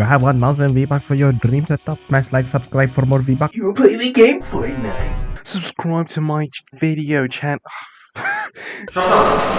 have 1,000 V-Bucks for your dream setup? Smash like, subscribe for more V-Bucks. You play the game Fortnite. Subscribe to my video channel. Shut up!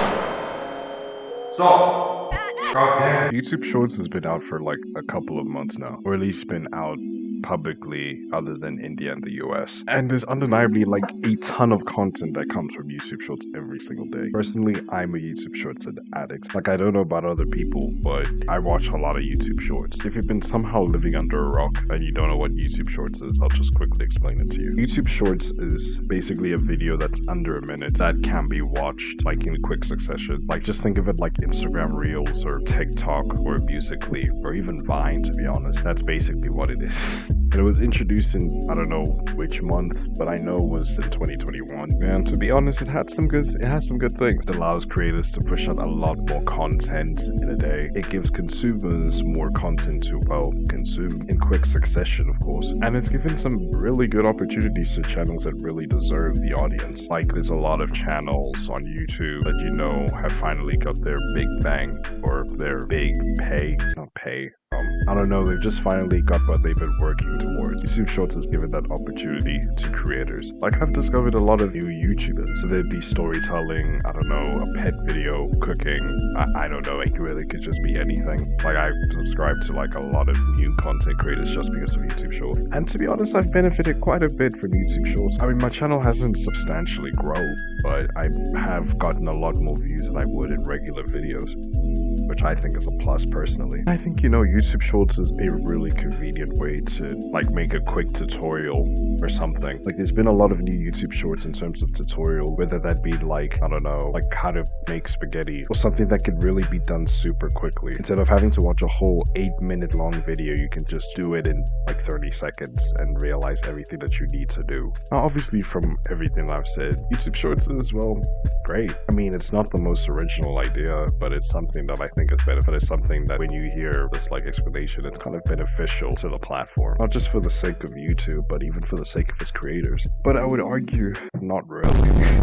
Stop! God damn. YouTube Shorts has been out for like a couple of months now, or at least been out publicly other than India and the US. And there's undeniably like a ton of content that comes from YouTube Shorts every single day. Personally, I'm a YouTube Shorts addict. Like, I don't know about other people, but I watch a lot of YouTube Shorts. If you've been somehow living under a rock and you don't know what YouTube Shorts is, I'll just quickly explain it to you. YouTube Shorts is basically a video that's under a minute that can be watched like in quick succession. Like, just think of it like Instagram Reels or TikTok or Musical.ly or even Vine, to be honest. That's basically what it is. And it was introduced in, I don't know which month, but I know it was in 2021. And to be honest, it has some good things. It allows creators to push out a lot more content in a day. It gives consumers more content to, well, consume in quick succession, of course. And it's given some really good opportunities to channels that really deserve the audience. Like, there's a lot of channels on YouTube that, you know, have finally got their big bang or their big pay. Not pay. I don't know, they've just finally got what they've been working towards. YouTube Shorts has given that opportunity to creators. Like, I've discovered a lot of new YouTubers. So there'd be storytelling, I don't know, a pet video, cooking, I don't know, it really could just be anything. Like, I subscribe to like a lot of new content creators just because of YouTube Shorts. And to be honest, I've benefited quite a bit from YouTube Shorts. I mean, my channel hasn't substantially grown, but I have gotten a lot more views than I would in regular videos, which I think is a plus personally. I think, you know, YouTube Shorts is a really convenient way to like make a quick tutorial or something. Like, there's been a lot of new YouTube Shorts in terms of tutorial, whether that be like, I don't know, like how to make spaghetti or something that could really be done super quickly. Instead of having to watch a whole 8-minute long video, you can just do it in like 30 seconds and realize everything that you need to do. Now, obviously, from everything I've said, YouTube Shorts is, well, great. I mean, it's not the most original idea, but it's something that I think is beneficial. It's something that when you hear this like explanation, it's kind of beneficial to the platform, not just for the sake of YouTube, but even for the sake of its creators. But I would argue not really.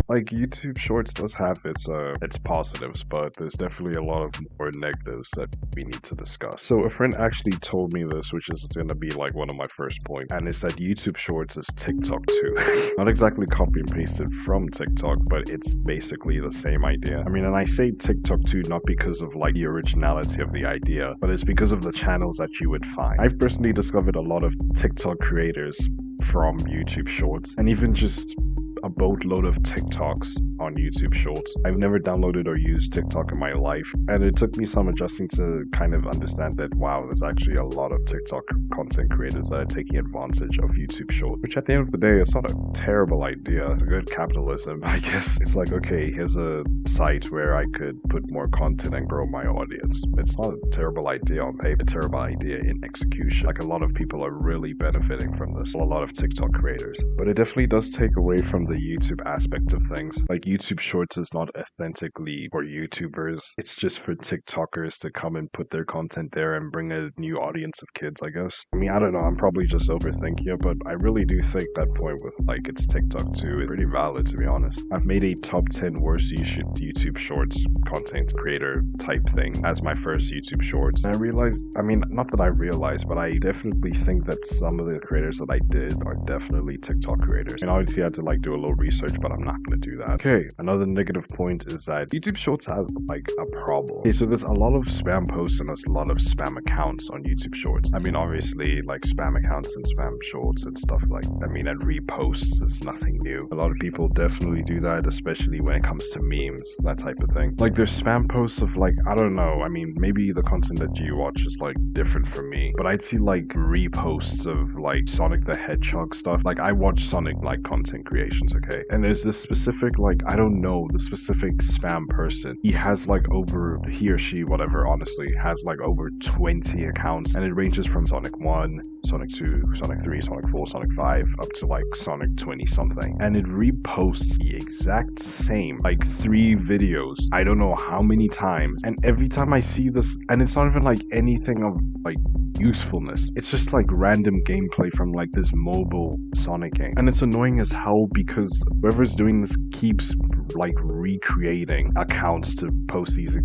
Like, YouTube Shorts does have its positives, but there's definitely a lot of more negatives that we need to discuss. So a friend actually told me this, which is going to be like one of my first points, and it's that YouTube Shorts is TikTok too. Not exactly copy and pasted from TikTok, but it's basically the same idea. I mean, and I say TikTok too, not because of like the originality of the idea, but it's because of the channels that you would find. I've personally discovered a lot of TikTok creators from YouTube Shorts, and even just a boatload of TikToks on YouTube Shorts. I've never downloaded or used TikTok in my life, and it took me some adjusting to kind of understand that, wow, there's actually a lot of TikTok content creators that are taking advantage of YouTube Shorts, which at the end of the day, it's not a terrible idea. It's a good capitalism, I guess. It's like, okay, here's a site where I could put more content and grow my audience. It's not a terrible idea on paper, a terrible idea in execution. Like, a lot of people are really benefiting from this, a lot of TikTok creators. But it definitely does take away from the YouTube aspect of things. Like, YouTube Shorts is not authentically for YouTubers. It's just for TikTokers to come and put their content there and bring a new audience of kids, I guess. I mean, I don't know, I'm probably just overthinking it, but I really do think that point with like it's TikTok too is pretty valid, to be honest. I've made a top 10 worst YouTube Shorts content creator type thing as my first YouTube Shorts. And I realized, I mean, not that I realized, but I definitely think that some of the creators that I did are definitely TikTok creators. And obviously I had to like do a little research, but I'm not going to do that. Okay, another negative point is that YouTube Shorts has like a problem. Okay, so there's a lot of spam posts and there's a lot of spam accounts on YouTube Shorts. I mean, obviously, like spam accounts and spam shorts and stuff like, I mean, and reposts is nothing new. A lot of people definitely do that, especially when it comes to memes, that type of thing. Like, there's spam posts of like, I don't know, I mean, maybe the content that you watch is like different from me, but I'd see like reposts of like Sonic the Hedgehog stuff. Like, I watch Sonic like content creations, okay? And there's this specific, like, I don't know, the specific spam person. He has like he or she, whatever, honestly, has like over 20 accounts, and it ranges from Sonic 1, Sonic 2, Sonic 3, Sonic 4, Sonic 5, up to like Sonic 20 something. And it reposts the exact same, like 3 videos, I don't know how many times. And every time I see this, and it's not even like anything of like usefulness, it's just like random gameplay from like this mobile Sonic game. And it's annoying as hell because whoever's doing this keeps like recreating accounts to post these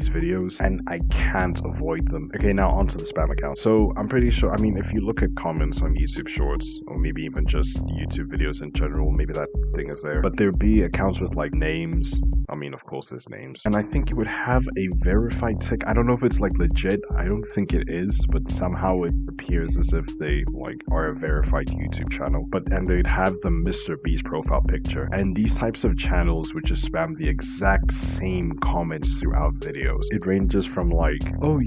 videos, and I can't avoid them. Okay, now onto the spam account. So I'm pretty sure, I mean, if you look at comments on YouTube Shorts, or maybe even just YouTube videos in general, maybe that thing is there. But there'd be accounts with like names. I mean, of course, there's names. And I think it would have a verified tick. I don't know if it's like legit. I don't think it is, but somehow it appears as if they like are a verified YouTube channel. And they'd have the Mr. Beast profile picture. And these types of channels would just spam the exact same comments throughout videos. It ranges from like, oh,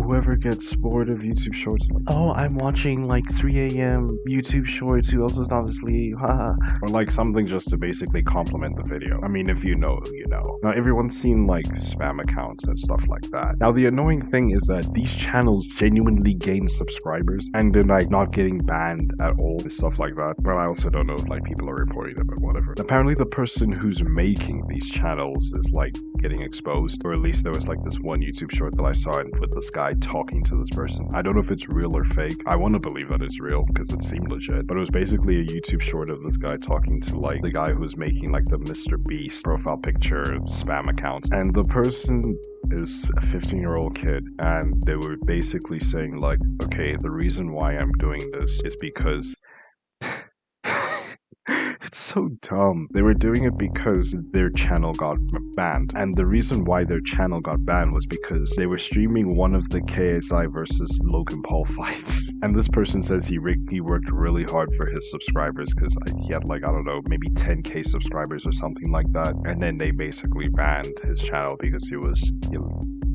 whoever gets bored of YouTube Shorts, like, oh, I'm watching like 3 a.m. YouTube Shorts, who else is not asleep, haha. Or like something just to basically compliment the video. I mean, if you know who you know. Now, everyone's seen like spam accounts and stuff like that. Now, the annoying thing is that these channels genuinely gain subscribers, and they're like not getting banned at all and stuff like that. Well, I also don't know if like people are reporting it, but whatever. Apparently, the person who's making these channels is like getting exposed, or at least there was like this one YouTube short that I saw with this guy talking to this person. I don't know if it's real or fake. I want to believe that it's real because it seemed legit, but it was basically a YouTube short of this guy talking to like the guy who's making like the Mr. Beast profile picture spam account, and the person is a 15-year-old kid, and they were basically saying like, okay, the reason why I'm doing this is because it's so dumb. They were doing it because their channel got banned. And the reason why their channel got banned was because they were streaming one of the KSI versus Logan Paul fights. And this person says he worked really hard for his subscribers because he had like, I don't know, maybe 10k subscribers or something like that. And then they basically banned his channel because he was,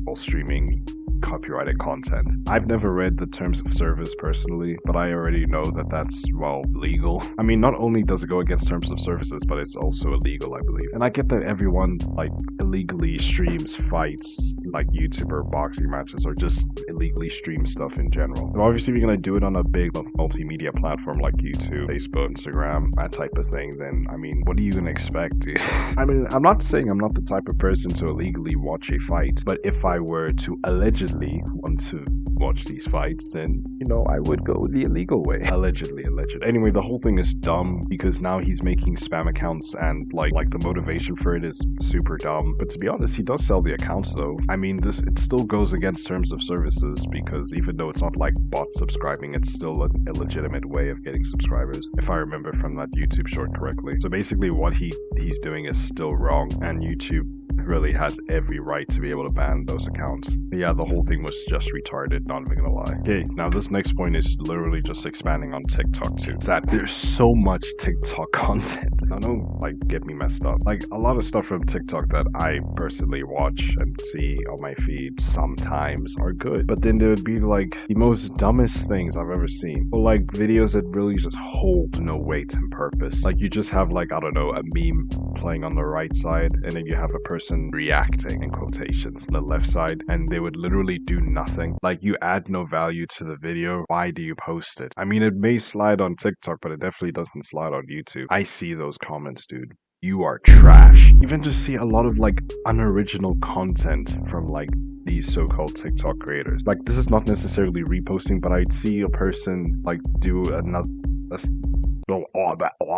while streaming copyrighted content. I've never read the terms of service personally, but I already know that that's, well, legal. I mean, not only does it go against terms of services, but it's also illegal, I believe. And I get that everyone, like, illegally streams fights, like YouTube or boxing matches, or just illegally stream stuff in general. So obviously, if you're gonna do it on a big multimedia platform like YouTube, Facebook, Instagram, that type of thing, then, I mean, what are you gonna expect, dude? I mean, I'm not saying I'm not the type of person to illegally watch a fight, but if I were to allegedly want to watch these fights, then, I would go the illegal way. Allegedly. Anyway, the whole thing is dumb because now he's making spam accounts, and like the motivation for it is super dumb. But to be honest, he does sell the accounts though. I mean, it still goes against terms of services because even though it's not like bots subscribing, it's still a legitimate way of getting subscribers, if I remember from that YouTube short correctly. So basically what he's doing is still wrong, and YouTube really has every right to be able to ban those accounts. But yeah, the whole thing was just retarded, not even gonna lie. Okay, now this next point is literally just expanding on TikTok too. It's that there's so much TikTok content. Now don't get me messed up. Like a lot of stuff from TikTok that I personally watch and see on my feed sometimes are good. But then there would be like the most dumbest things I've ever seen. Or like videos that really just hold no weight and purpose. Like you just have like, I don't know, a meme playing on the right side, and then you have a person reacting in quotations on the left side, and they would literally do nothing. Like you add no value to the video. Why do you post it? I mean, it may slide on TikTok, but it definitely doesn't slide on YouTube. I see those comments, dude. You are trash. Even just see a lot of like unoriginal content from like these so-called TikTok creators. Like this is not necessarily reposting, but I'd see a person like do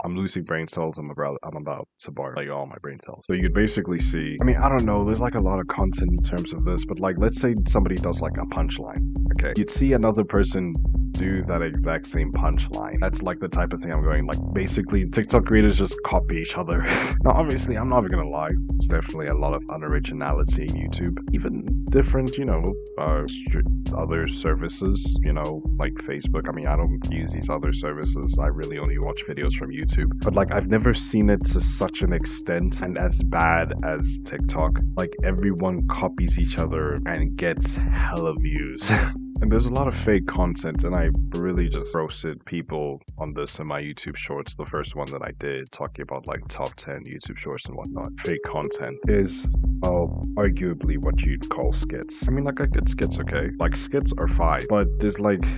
I'm losing brain cells. I'm about to barf, like all my brain cells. So you could basically see, I mean, I don't know, there's like a lot of content in terms of this, but like let's say somebody does like a punchline, okay? You'd see another person do that exact same punchline. That's like the type of thing I'm going, like basically TikTok creators just copy each other. Now obviously I'm not even gonna lie, there's definitely a lot of unoriginality in YouTube. Even different, other services, like Facebook. I mean, I don't use these other services. I really only watch videos from YouTube. But like I've never seen it to such an extent and as bad as TikTok. Like everyone copies each other and gets hella views. And there's a lot of fake content, and I really just roasted people on this in my YouTube shorts. The first one that I did, talking about like top 10 YouTube shorts and whatnot. Fake content is, arguably what you'd call skits. I mean, like I get skits, okay? Like skits are fine, but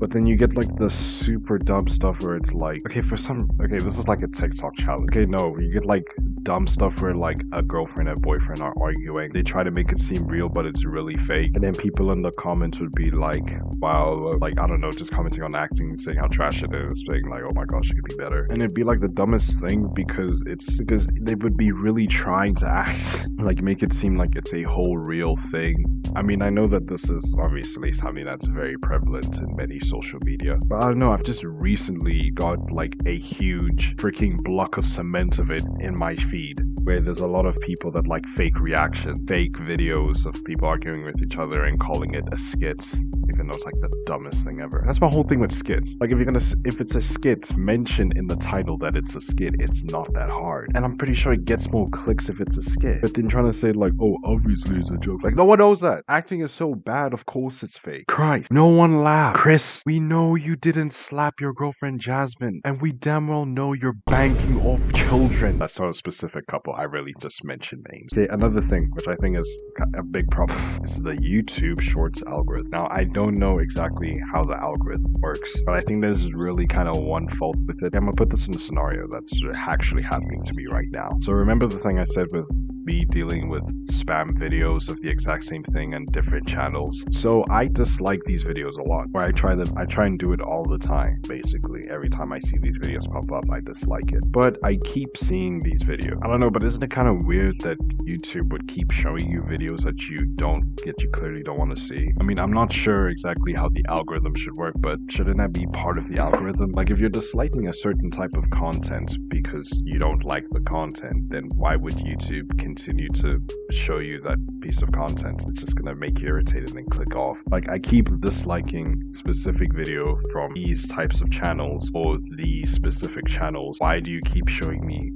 then you get like the super dumb stuff where it's like, okay, this is like a TikTok challenge. Okay, no, you get like dumb stuff where like a girlfriend and boyfriend are arguing. They try to make it seem real, but it's really fake. And then people in the comments would be like, while like, I don't know, just commenting on acting, saying how trash it is, saying like, oh my gosh, it could be better. And it'd be like the dumbest thing because they would be really trying to act like make it seem like it's a whole real thing. I mean, I know that this is obviously something that's very prevalent in many social media, but I don't know, I've just recently got like a huge freaking block of cement of it in my feed, where there's a lot of people that like fake reaction, fake videos of people arguing with each other and calling it a skit, even though it's like the dumbest thing ever. That's my whole thing with skits. Like if it's a skit, mention in the title that it's a skit. It's not that hard, and I'm pretty sure it gets more clicks if it's a skit. But then trying to say like, oh, obviously it's a joke. Like, no one knows that. Acting is so bad, of course it's fake. Christ, no one laughed. Chris, we know you didn't slap your girlfriend Jasmine, and we damn well know you're banking off children. That's not a specific couple. I really just mentioned names. Okay, another thing which I think is a big problem is the YouTube Shorts algorithm. Now, I don't know exactly how the algorithm works, but I think there's really kind of one fault with it. I'm gonna put this in a scenario that's actually happening to me right now. So remember the thing I said with me dealing with spam videos of the exact same thing on different channels. So I dislike these videos a lot, where I try and do it all the time. Basically, every time I see these videos pop up, I dislike it. But I keep seeing these videos. I don't know, but isn't it kind of weird that YouTube would keep showing you videos that you clearly don't want to see? I mean, I'm not sure exactly how the algorithm should work, but shouldn't that be part of the algorithm? Like, if you're disliking a certain type of content because you don't like the content, then why would YouTube continue to show you that piece of content? It's just gonna make you irritated and click off. Like, I keep disliking specific video from these types of channels or these specific channels. Why do you keep showing me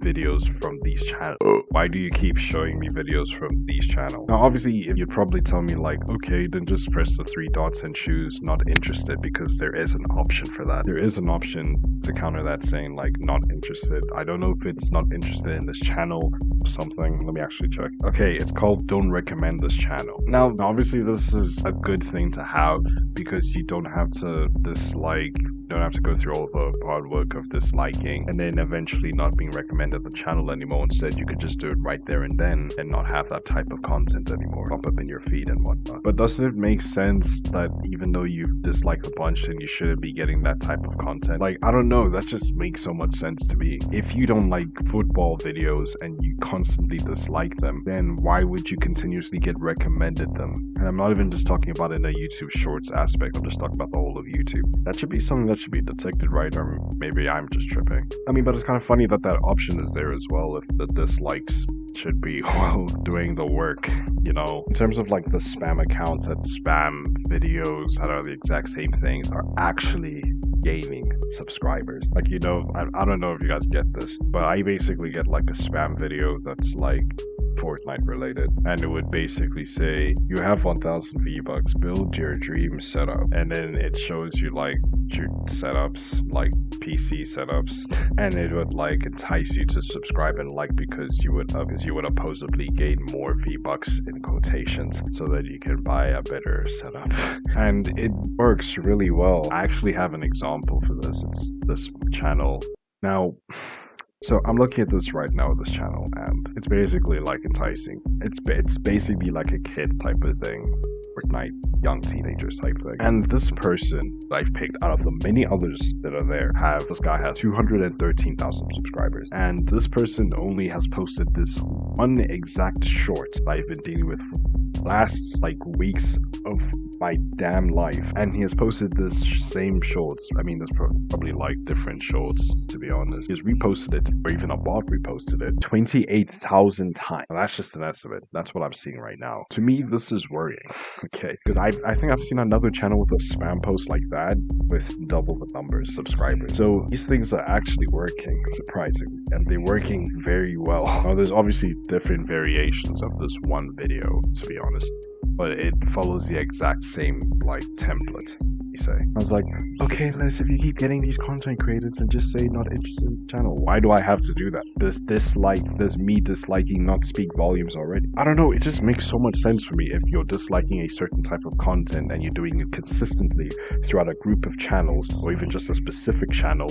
videos from these channels? Why do you keep showing me videos from these channels? Now, obviously, if you'd probably tell me like, okay, then just press the three dots and choose not interested, because there is an option for that. There is an option to counter that, saying like not interested. I don't know if it's not interested in this channel or something. Let me actually check. Okay, it's called don't recommend this channel. Now, obviously, this is a good thing to have because you don't have to dislike, don't have to go through all the hard work of disliking and then eventually not being recommended the channel anymore. Instead, you could just do it right there and then and not have that type of content anymore pop up in your feed and whatnot. But doesn't it make sense that even though you've disliked a bunch, then you shouldn't be getting that type of content? Like, I don't know, that just makes so much sense to me. If you don't like football videos and you constantly dislike them, then why would you continuously get recommended them? And I'm not even just talking about in a YouTube Shorts aspect, I'm just talking about the whole of YouTube. That should be something that should be detected, right? Or maybe I'm just tripping. I mean, but it's kind of funny that that option is there as well, if the dislikes should be while doing the work, you know? In terms of like the spam accounts that spam videos that are the exact same things are actually gaining subscribers. Like, you know, I don't know if you guys get this, but I basically get like a spam video that's like Fortnite related, and it would basically say you have 1,000 V-Bucks, build your dream setup, and then it shows you like your setups, like PC setups, and it would like entice you to subscribe and like because you would supposedly gain more V-Bucks in quotations so that you can buy a better setup. And it works really well. I actually have an example for this. It's this channel. Now, so I'm looking at this right now, this channel, and it's basically like enticing. It's basically like a kids type of thing, Fortnite, young teenagers type thing. And this person that I've picked out of the many others that are there, this guy has 213,000 subscribers. And this person only has posted this one exact short that I've been dealing with for last like weeks of my damn life, and he has posted this same shorts. I mean, there's probably like different shorts, to be honest. He's reposted it, or even a bot reposted it 28,000 times. And that's just an estimate. That's what I'm seeing right now. To me, this is worrying. Okay, because I think I've seen another channel with a spam post like that with double the numbers of subscribers. So these things are actually working, surprisingly, and they're working very well. Now, there's obviously different variations of this one video, to be honest, but it follows the exact same like template, you say. I was like, okay, Les, if you keep getting these content creators and just say not interested in the channel, why do I have to do that? Does me disliking not speak volumes already? I don't know, it just makes so much sense for me. If you're disliking a certain type of content and you're doing it consistently throughout a group of channels, or even just a specific channel,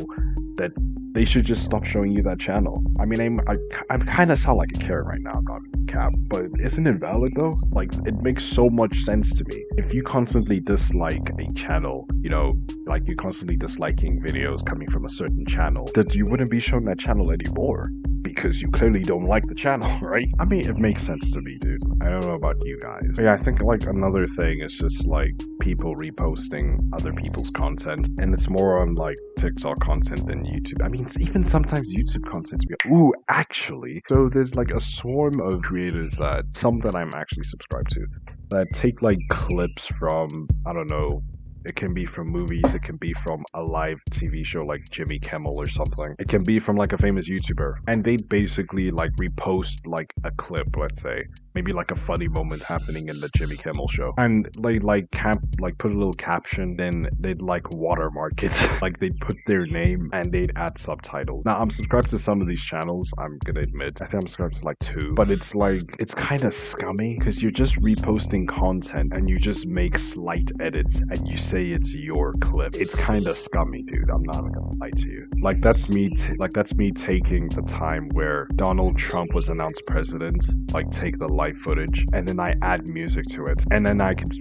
that they should just stop showing you that channel. I mean, I kind of sound like a Karen right now, God. cap, but isn't it valid though? Like, it makes so much sense to me. If you constantly dislike a channel, you know, like you're constantly disliking videos coming from a certain channel, that you wouldn't be showing that channel anymore. Because you clearly don't like the channel, right? I mean, it makes sense to me, dude. I don't know about you guys. But yeah, I think like another thing is just like people reposting other people's content, and it's more on like TikTok content than YouTube. I mean, it's even sometimes YouTube content. Ooh, actually, so there's like a swarm of creators that some that I'm actually subscribed to that take like clips from, I don't know, it can be from movies, it can be from a live TV show like Jimmy Kimmel or something. It can be from like a famous YouTuber. And they basically like repost like a clip, let's say. Maybe like a funny moment happening in the Jimmy Kimmel show. And they like put a little caption, then they'd like watermark it. Like they'd put their name and they'd add subtitles. Now I'm subscribed to some of these channels, I'm gonna admit. I think I'm subscribed to like 2. But it's like, it's kind of scummy because you're just reposting content and you just make slight edits and you say it's your clip. It's kind of scummy, dude. I'm not gonna lie to you. Like that's me taking the time where Donald Trump was announced president, like take the live footage and then I add music to it, and then I can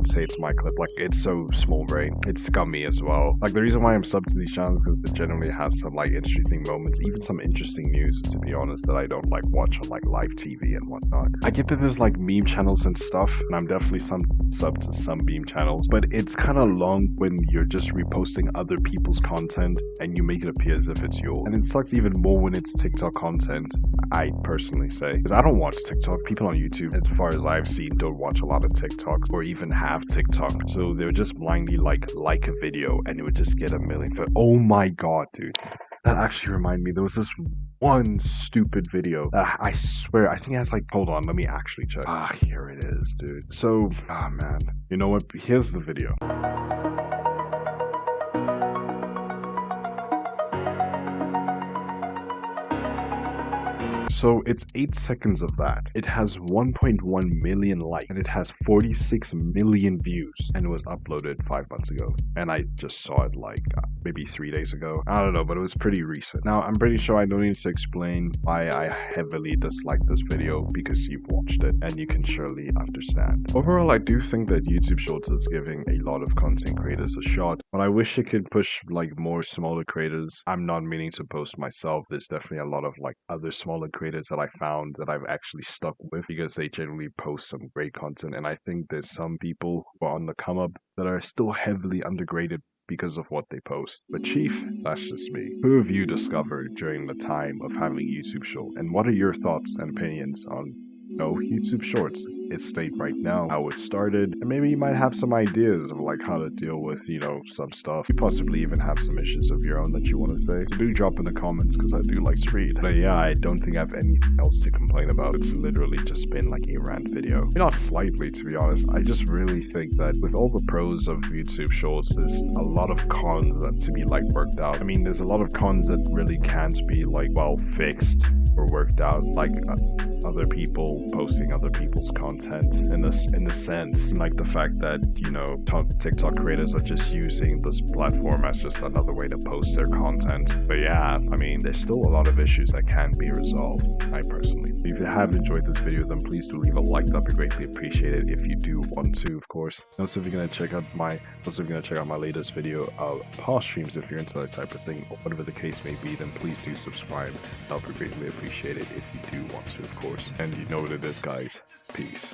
say it's my clip. Like, it's so small brain. It's scummy as well. Like, the reason why I'm subbed to these channels because it generally has some like interesting moments, even some interesting news, to be honest, that I don't like watch on like live TV and whatnot. I get that there's like meme channels and stuff, and I'm definitely subbed to some meme channels, but it's kind of long when you're just reposting other people's content and you make it appear as if it's yours. And it sucks even more when it's TikTok content, I personally say, because I don't watch TikTok. People on YouTube, as far as I've seen, don't watch a lot of TikToks or even have TikTok. So they would just blindly like a video and it would just get a million. Oh my god, dude. That actually reminded me, there was this one stupid video. I swear, I think it has like, hold on, let me actually check. Here it is, dude. So, man. You know what? Here's the video. So it's 8 seconds of that. It has 1.1 million likes and it has 46 million views, and it was uploaded 5 months ago. And I just saw it like maybe 3 days ago. I don't know, but it was pretty recent. Now, I'm pretty sure I don't need to explain why I heavily dislike this video because you've watched it and you can surely understand. Overall, I do think that YouTube Shorts is giving a lot of content creators a shot, but I wish it could push like more smaller creators. I'm not meaning to post myself. There's definitely a lot of like other smaller creators that I found that I've actually stuck with because they generally post some great content, and I think there's some people who are on the come up that are still heavily undergraded because of what they post. But Chief, that's just me. Who have you discovered during the time of having YouTube Short, and what are your thoughts and opinions on YouTube Shorts, its state right now, how it started, and maybe you might have some ideas of like how to deal with, some stuff. You possibly even have some issues of your own that you want to say. So do drop in the comments because I do like to read. But yeah, I don't think I have anything else to complain about. It's literally just been like a rant video. Not slightly, to be honest. I just really think that with all the pros of YouTube Shorts, there's a lot of cons that to be like worked out. I mean, there's a lot of cons that really can't be like well fixed or worked out, like other people posting other people's content in the sense, like the fact that TikTok creators are just using this platform as just another way to post their content. But yeah, I mean, there's still a lot of issues that can be resolved. I personally, if you have enjoyed this video, then please do leave a like. That'd be greatly appreciated. If you do want to, of course. Also, if you're gonna check out my latest video of past streams, if you're into that type of thing, or whatever the case may be, then please do subscribe. That'd be greatly appreciated if you do want to, of course. And you know what it is, guys. Peace.